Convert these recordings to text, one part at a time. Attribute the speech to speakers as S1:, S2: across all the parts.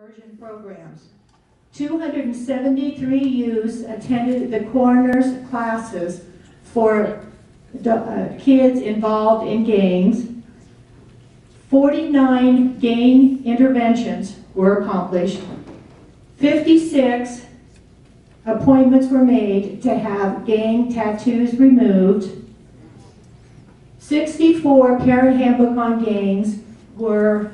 S1: Diversion programs. 273 youths attended the coroner's classes for kids involved in gangs. 49 gang interventions were accomplished. 56 appointments were made to have gang tattoos removed. 64 parent handbook on gangs were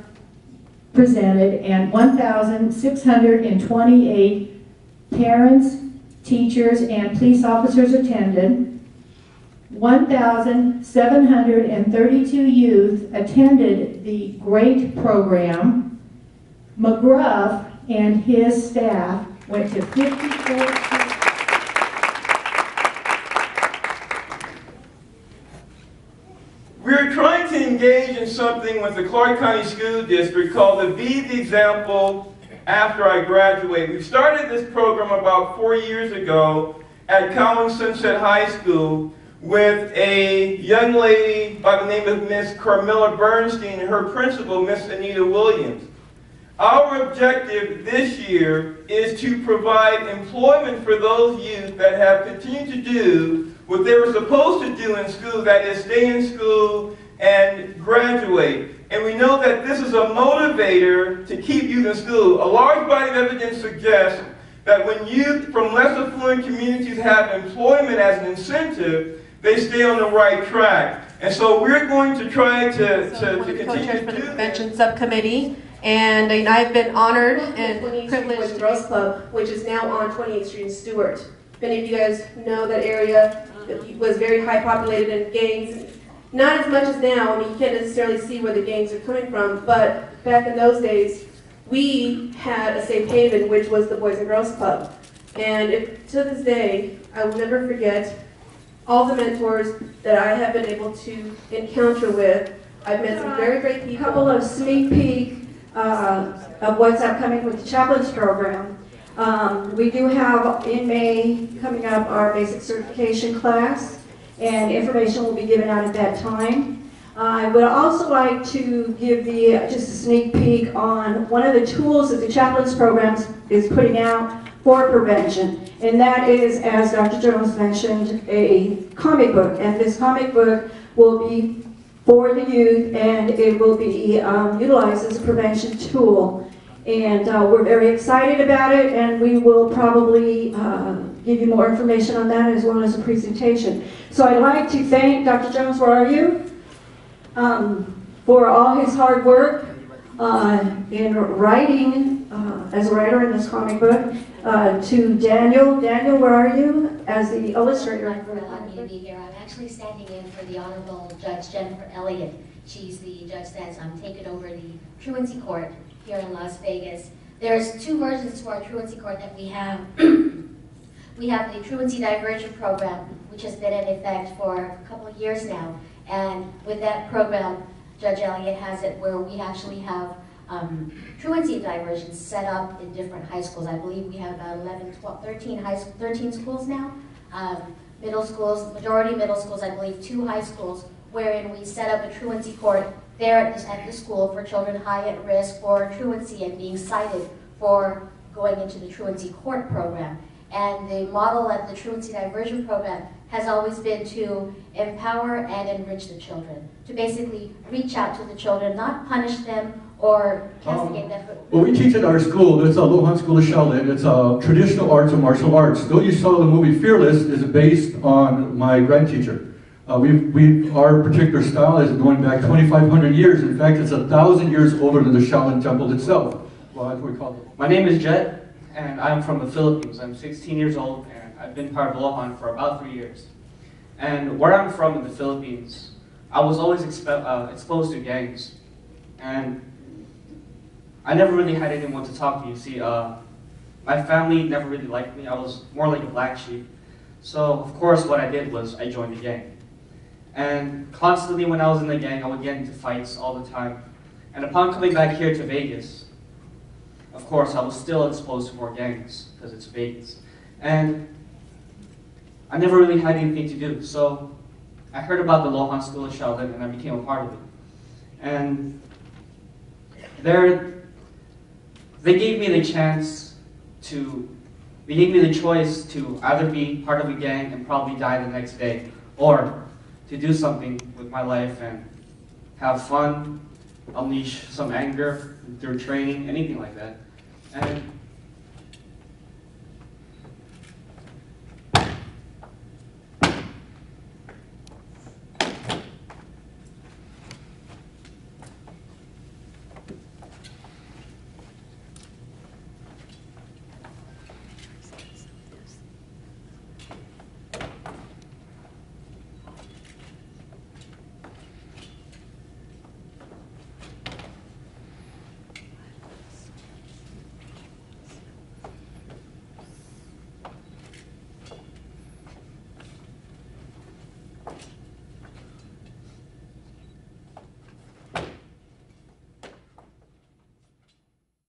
S1: presented, and 1,628 parents, teachers, and police officers attended. 1,732 youth attended the GREAT program. McGruff and his staff went to 54 schools.
S2: We're trying to engage in something with the Clark County School District called the Be the Example After I Graduate. We started this program about 4 years ago at Collins Sunset High School with a young lady by the name of Miss Carmilla Bernstein and her principal, Miss Anita Williams. Our objective this year is to provide employment for those youth that have continued to do what they were supposed to do in school, that is stay in school and graduate. And we know that this is a motivator to keep youth in school. A large body of evidence suggests that when youth from less affluent communities have employment as an incentive, they stay on the right track. And so we're going to try to continue to do the
S3: Convention Subcommittee. And I've been honored and privileged to
S4: Girls Club, which is now on 28th Street in Stewart. If any of you guys know that area, it was very high populated in gangs. Not as much as now. I mean, you can't necessarily see where the gangs are coming from, but back in those days, we had a safe haven, which was the Boys and Girls Club. And to this day, I will never forget all the mentors that I have been able to encounter with. I've met some very great people.
S5: A couple of sneak peek of what's upcoming with the chaplains program. We do have in May coming up our basic certification class, and information will be given out at that time. I would also like to give just a sneak peek on one of the tools that the chaplains program is putting out for prevention, and that is, as Dr. Jones mentioned, a comic book, and this comic book will be for the youth, and it will be utilized as a prevention tool. And we're very excited about it, and we will probably give you more information on that as well as a presentation. So I'd like to thank Dr. Jones, where are you? For all his hard work in writing, as a writer in this comic book. To Daniel. Daniel, where are you? As the illustrator.
S6: For allowing me to be here. I'm actually standing in for the Honorable Judge Jennifer Elliott. She's the judge that's taken over the truancy court here in Las Vegas. There's two versions to our truancy court that we have. We have the truancy diversion program, which has been in effect for a couple of years now. And with that program, Judge Elliott has it where we actually have truancy diversions set up in different high schools. I believe we have about 11, 12, 13 schools now. Middle schools, majority middle schools, I believe 2 high schools, wherein we set up a truancy court there at the school for children high at risk for truancy and being cited for going into the truancy court program. And the model at the truancy diversion program has always been to empower and enrich the children, to basically reach out to the children, not punish them or castigate them.
S7: Well, we teach at our school. It's a Lohan School of Shaolin. It's traditional arts and martial arts. Though you saw the movie Fearless is based on my grandteacher. Our particular style is going back 2,500 years. In fact, it's 1,000 years older than the Shaolin Temple itself. Well, that's what we call it.
S8: My name is Jet, and I'm from the Philippines. I'm 16 years old, and I've been part of Lohan for about 3 years. And where I'm from in the Philippines, I was always exposed to gangs. And I never really had anyone to talk to. You see, my family never really liked me. I was more like a black sheep. So, of course, what I did was I joined the gang. And constantly when I was in the gang, I would get into fights all the time. And upon coming back here to Vegas, of course, I was still exposed to more gangs, because it's Vegas. And I never really had anything to do. So I heard about the Lohan School of Shaolin, and I became a part of it. And there, they gave me the chance to, they gave me the choice to either be part of a gang and probably die the next day, or to do something with my life and have fun, unleash some anger through training, anything like that. And